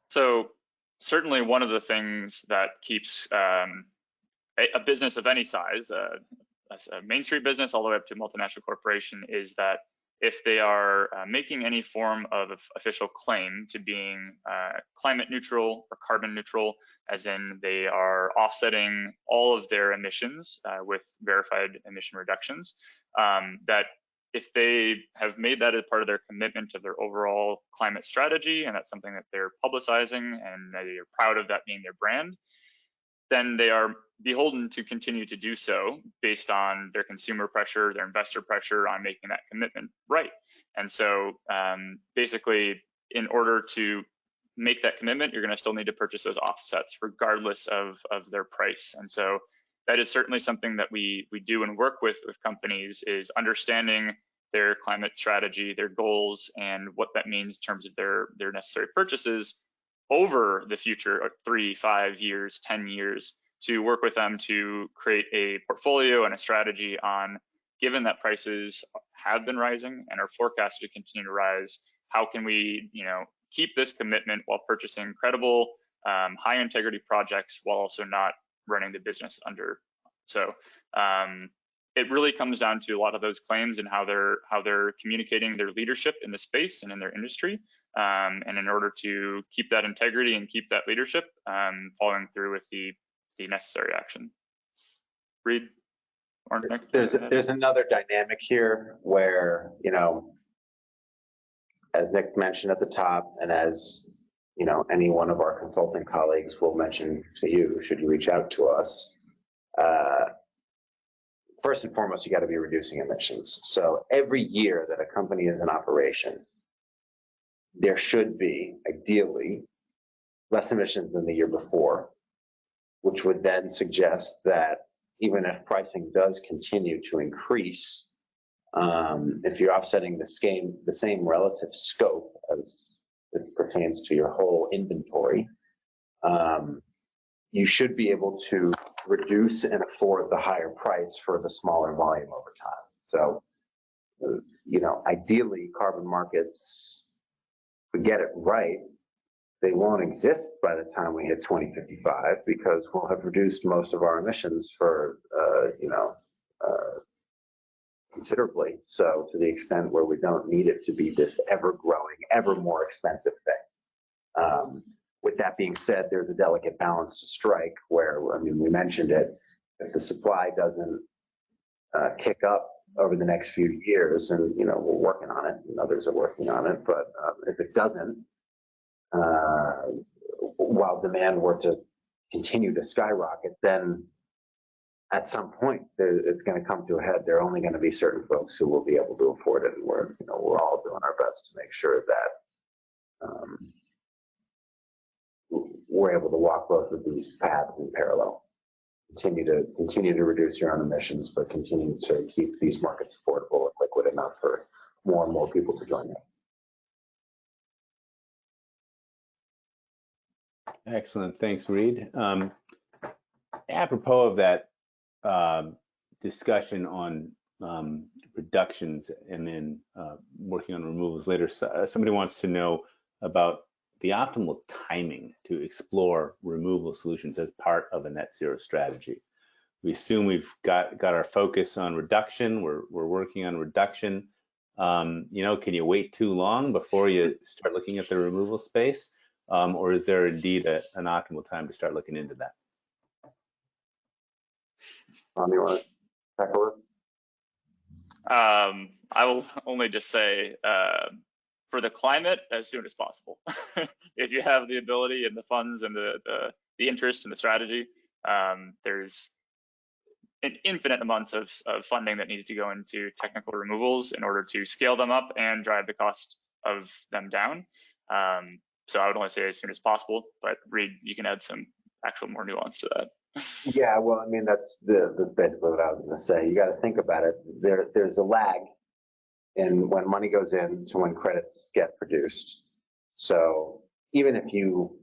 C: So certainly one of the things that keeps a business of any size, a Main Street business all the way up to a multinational corporation, is that if they are making any form of official claim to being climate neutral or carbon neutral, as in they are offsetting all of their emissions with verified emission reductions, that if they have made that as part of their commitment to their overall climate strategy, and that's something that they're publicizing and they're proud of that being their brand, then they are beholden to continue to do so based on their consumer pressure, their investor pressure on making that commitment right. And so basically, in order to make that commitment, you're going to still need to purchase those offsets regardless of their price. And so that is certainly something that we do and work with companies, is understanding their climate strategy, their goals, and what that means in terms of their necessary purchases over the future, 3, 5 years, 10 years, to work with them to create a portfolio and a strategy on, given that prices have been rising and are forecasted to continue to rise, how can we, keep this commitment while purchasing credible, high integrity projects while also not running the business under. So it really comes down to a lot of those claims and how they're communicating their leadership in the space and in their industry. And in order to keep that integrity and keep that leadership, following through with the necessary action. Reed or Nick?
B: There's another dynamic here where, as Nick mentioned at the top, and as any one of our consulting colleagues will mention to you, should you reach out to us, first and foremost, you got to be reducing emissions. So every year that a company is in operation, there should be, ideally, less emissions than the year before, which would then suggest that even if pricing does continue to increase, if you're offsetting the same relative scope as it pertains to your whole inventory, you should be able to reduce and afford the higher price for the smaller volume over time. So, ideally, carbon markets, if we get it right, they won't exist by the time we hit 2055 because we'll have reduced most of our emissions for, considerably. So to the extent where we don't need it to be this ever-growing, ever more expensive thing. With that being said, there's a delicate balance to strike where, we mentioned it, if the supply doesn't kick up over the next few years, and, we're working on it, and others are working on it, but if it doesn't, while demand were to continue to skyrocket, then at some point it's going to come to a head. There are only going to be certain folks who will be able to afford it, and we're all doing our best to make sure that we're able to walk both of these paths in parallel. Continue to reduce your own emissions, but continue to keep these markets affordable and liquid enough for more and more people to join in.
A: Excellent, thanks, Reed. Apropos of that discussion on reductions and then working on removals later, somebody wants to know about the optimal timing to explore removal solutions as part of a net zero strategy. We assume we've got our focus on reduction. We're working on reduction. Can you wait too long before you start looking at the removal space? Or is there indeed an optimal time to start looking into that?
B: You want to tackle it?
C: I will only just say, for the climate, as soon as possible. If you have the ability and the funds and the interest and the strategy, there's an infinite amounts of funding that needs to go into technical removals in order to scale them up and drive the cost of them down. So I would only say as soon as possible, but Reed, you can add some actual more nuance to that.
B: Yeah, well, that's basically what I was going to say. You got to think about it. There's a lag in when money goes in to when credits get produced. So even if you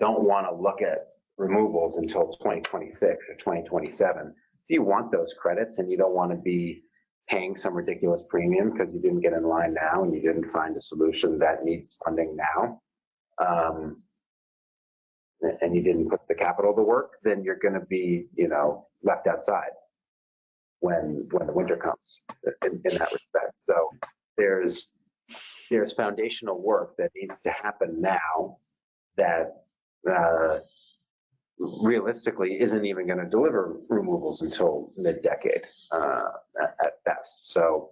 B: don't want to look at removals until 2026 or 2027, if you want those credits and you don't want to be paying some ridiculous premium because you didn't get in line now and you didn't find a solution that needs funding now, and you didn't put the capital to work, then you're going to be, left outside when the winter comes in that respect. So there's foundational work that needs to happen now that realistically isn't even going to deliver removals until mid-decade at best. So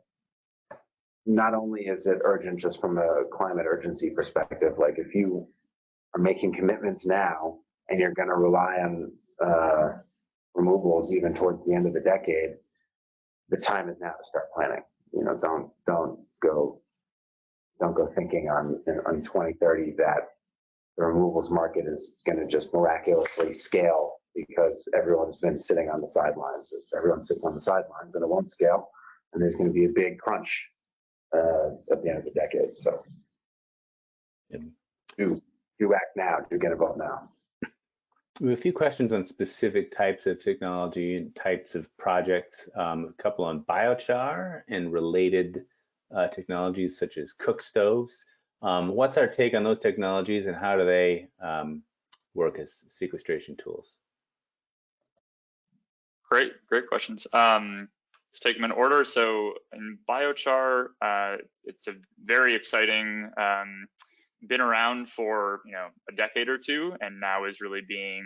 B: not only is it urgent just from a climate urgency perspective, like if you are making commitments now and you're going to rely on removals even towards the end of the decade, the time is now to start planning. Don't go thinking on 2030 that the removals market is going to just miraculously scale because everyone's been sitting on the sidelines. If everyone sits on the sidelines, then it won't scale, and there's going to be a big crunch at the end of the decade. So do act now, do get involved now.
A: We have a few questions on specific types of technology and types of projects, a couple on biochar and related technologies such as cook stoves. What's our take on those technologies and how do they work as sequestration tools?
C: Great questions. Let's take them in order. So in biochar, it's a very exciting, been around for a decade or two, and now is really being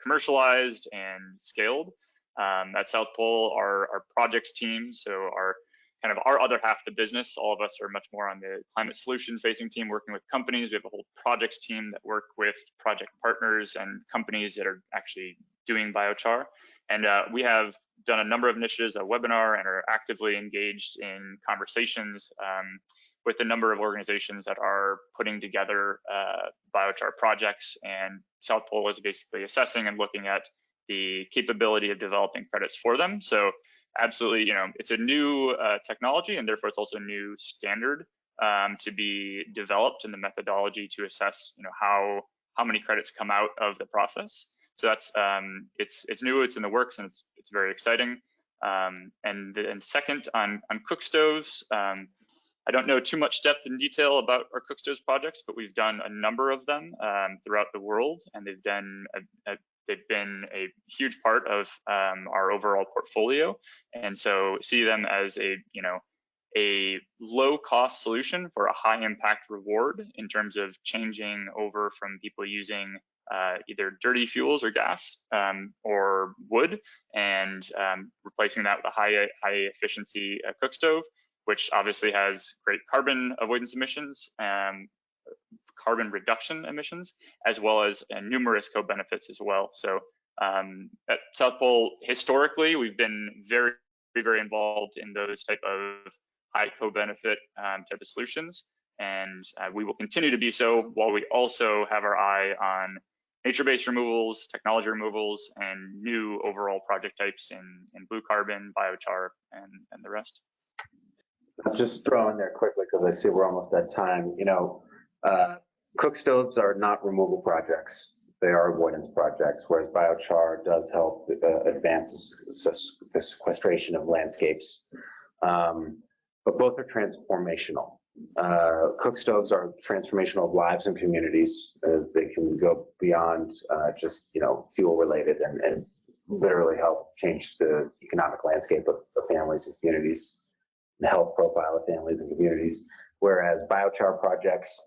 C: commercialized and scaled. At South Pole, our projects team, so our other half of the business, all of us are much more on the climate solutions facing team, working with companies. We have a whole projects team that work with project partners and companies that are actually doing biochar. And we have done a number of initiatives, a webinar, and are actively engaged in conversations with a number of organizations that are putting together biochar projects. And South Pole is basically assessing and looking at the capability of developing credits for them. So absolutely, it's a new technology, and therefore it's also a new standard to be developed in the methodology to assess, how many credits come out of the process. So that's it's new, it's in the works, and it's very exciting. And then second, on cook stoves, I don't know too much depth and detail about our cook stoves projects, but we've done a number of them throughout the world, and they've been a huge part of our overall portfolio. And so see them as a low-cost solution for a high-impact reward in terms of changing over from people using either dirty fuels or gas or wood, and replacing that with a high-efficiency cook stove, which obviously has great carbon avoidance emissions, carbon reduction emissions, as well as numerous co-benefits as well. So at South Pole, historically, we've been very, very involved in those type of high co-benefit type of solutions, and we will continue to be so, while we also have our eye on nature-based removals, technology removals, and new overall project types in blue carbon, biochar, and the rest.
B: I'll just throw in there quickly because I see we're almost at time. Cook stoves are not removal projects. They are avoidance projects, whereas biochar does help advance the sequestration of landscapes. But both are transformational. Cook stoves are transformational of lives and communities. They can go beyond just fuel related and literally help change the economic landscape of families and communities, the health profile of families and communities. Whereas biochar projects,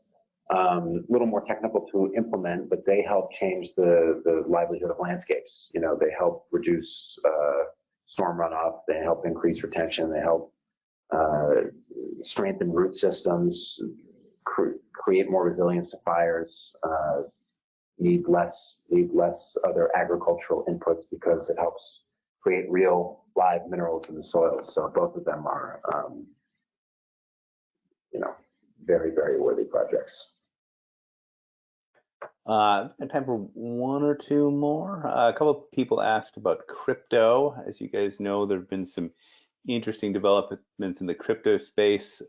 B: a little more technical to implement, but they help change the livelihood of landscapes. They help reduce storm runoff, they help increase retention, they help strengthen root systems, create more resilience to fires, need less other agricultural inputs because it helps create real live minerals in the soil. So both of them are, very, very worthy projects.
A: And time for one or two more. A couple of people asked about crypto. As you guys know, there have been some interesting developments in the crypto space,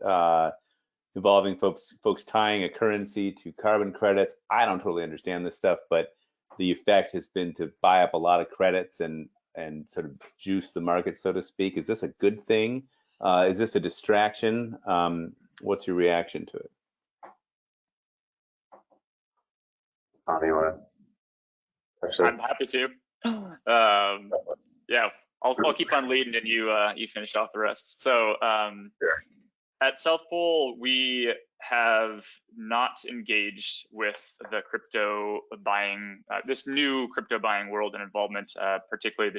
A: involving folks tying a currency to carbon credits. I don't totally understand this stuff, but the effect has been to buy up a lot of credits and sort of juice the market, so to speak. Is this a good thing? Is this a distraction? What's your reaction to it?
B: Tommy, you want to touch this?
C: I'm happy to. Yeah, I'll keep on leading, and you finish off the rest. So
B: Sure.
C: At South Pole, we have not engaged with the crypto buying, this new crypto buying world and involvement, particularly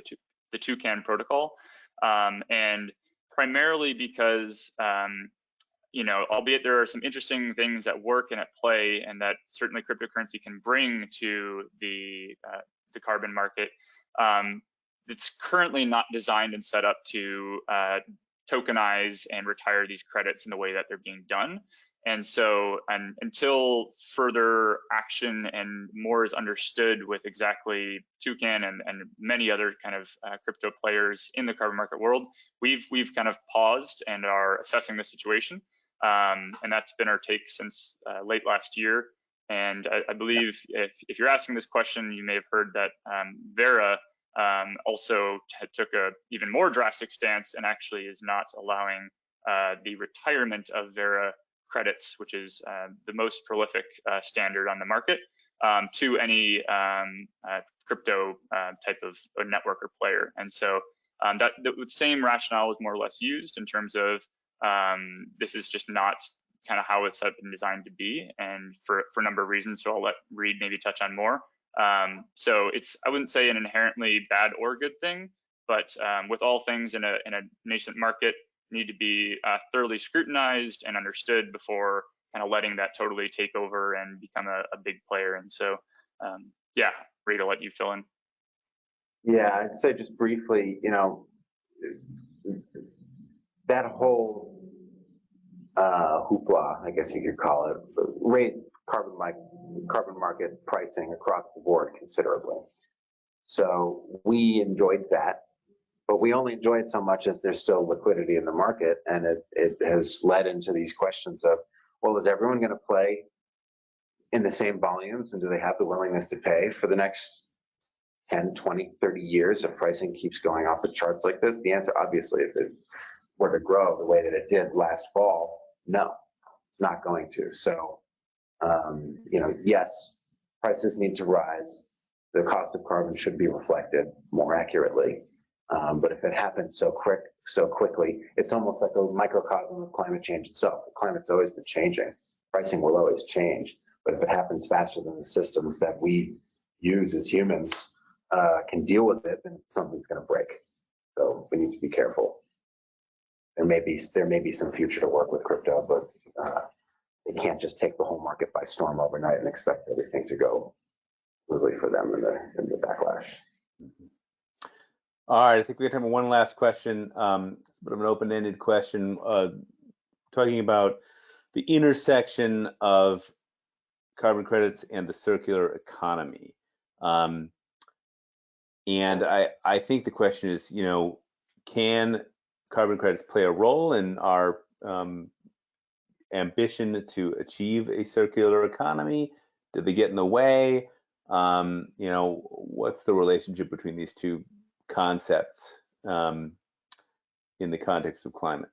C: the Toucan protocol, and primarily because, albeit there are some interesting things at work and at play, and that certainly cryptocurrency can bring to the carbon market. It's currently not designed and set up to tokenize and retire these credits in the way that they're being done. And so, and until further action and more is understood with exactly Toucan and many other kind of crypto players in the carbon market world, we've kind of paused and are assessing the situation. And that's been our take since late last year. And I believe if you're asking this question, you may have heard that Vera also took a even more drastic stance and actually is not allowing the retirement of Vera credits, which is the most prolific standard on the market, to any crypto type of network or player. And so that the same rationale was more or less used in terms of this is just not kind of how it's been designed to be, and for a number of reasons. So I'll let Reed maybe touch on more. So it's, I wouldn't say an inherently bad or good thing, but with all things in a nascent market, need to be thoroughly scrutinized and understood before kind of letting that totally take over and become a big player. And so, yeah, Reed, I'll let you fill in.
B: Yeah, I'd say just briefly, you know, that whole hoopla, I guess you could call it, raised carbon market pricing across the board considerably. So we enjoyed that, but we only enjoy it so much as there's still liquidity in the market, and it has led into these questions of, well, is everyone going to play in the same volumes, and do they have the willingness to pay for the next 10, 20, 30 years if pricing keeps going off the charts like this? The answer, obviously, if it were to grow the way that it did last fall, no, it's not going to. So, you know, yes, prices need to rise. The cost of carbon should be reflected more accurately. But if it happens so quickly, it's almost like a microcosm of climate change itself. The climate's always been changing. Pricing will always change. But if it happens faster than the systems that we use as humans can deal with it, then something's going to break. So we need to be careful. There may be some future to work with crypto, but they can't just take the whole market by storm overnight and expect everything to go smoothly for them in the backlash.
A: All right, I think we have time for one last question, but of an open-ended question, talking about the intersection of carbon credits and the circular economy. And I think the question is, you know, can carbon credits play a role in our ambition to achieve a circular economy? Do they get in the way? You know, what's the relationship between these two concepts in the context of climate?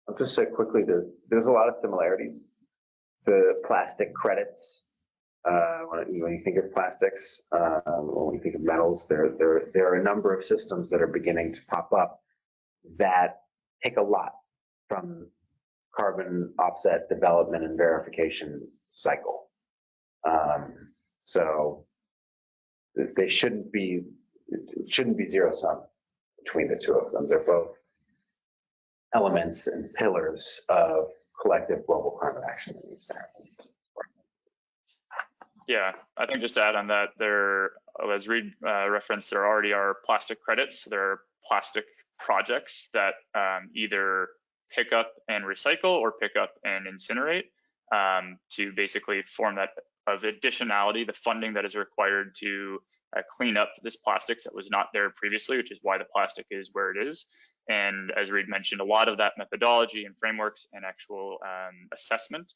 B: I'll just say quickly, there's a lot of similarities. The plastic credits, when you think of plastics, when you think of metals, there are a number of systems that are beginning to pop up that take a lot from carbon offset development and verification cycle. So they shouldn't be zero sum between the two of them. They're both elements and pillars of collective global climate action that needs to happen.
C: Yeah, I think just to add on that, there, as Reed referenced, there already are plastic credits. There are plastic projects that either pick up and recycle or pick up and incinerate to basically form that of additionality, the funding that is required to clean up this plastics that was not there previously, which is why the plastic is where it is. And as Reed mentioned, a lot of that methodology and frameworks and actual assessment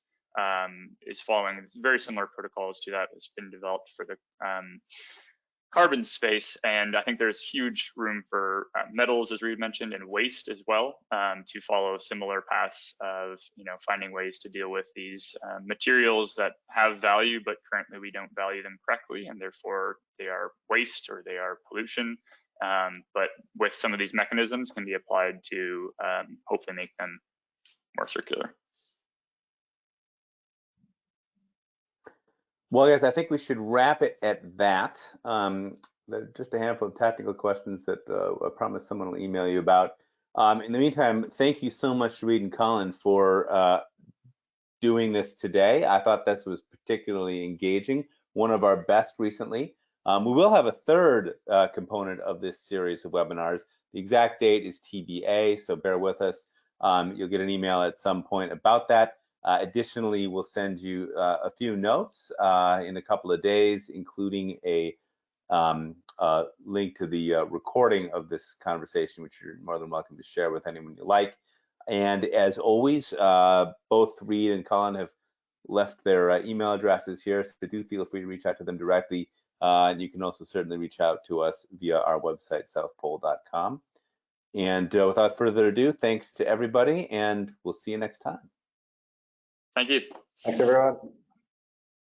C: is following very similar protocols to that that's been developed for the carbon space. And I think there's huge room for metals, as Reed mentioned, and waste as well, to follow similar paths of, you know, finding ways to deal with these materials that have value, but currently we don't value them correctly, and therefore they are waste or they are pollution. But with some of these mechanisms can be applied to hopefully make them more circular.
A: Well, guys, I think we should wrap it at that. Just a handful of tactical questions that I promise someone will email you about. In the meantime, thank you so much, Reed and Colin, for doing this today. I thought this was particularly engaging, one of our best recently. We will have a third component of this series of webinars. The exact date is TBA, so bear with us. You'll get an email at some point about that. Additionally, we'll send you a few notes in a couple of days, including a link to the recording of this conversation, which you're more than welcome to share with anyone you like. And as always, both Reed and Colin have left their email addresses here, so do feel free to reach out to them directly. And you can also certainly reach out to us via our website, southpole.com. And without further ado, thanks to everybody, and we'll see you next time.
C: Thank you.
B: Thanks, everyone.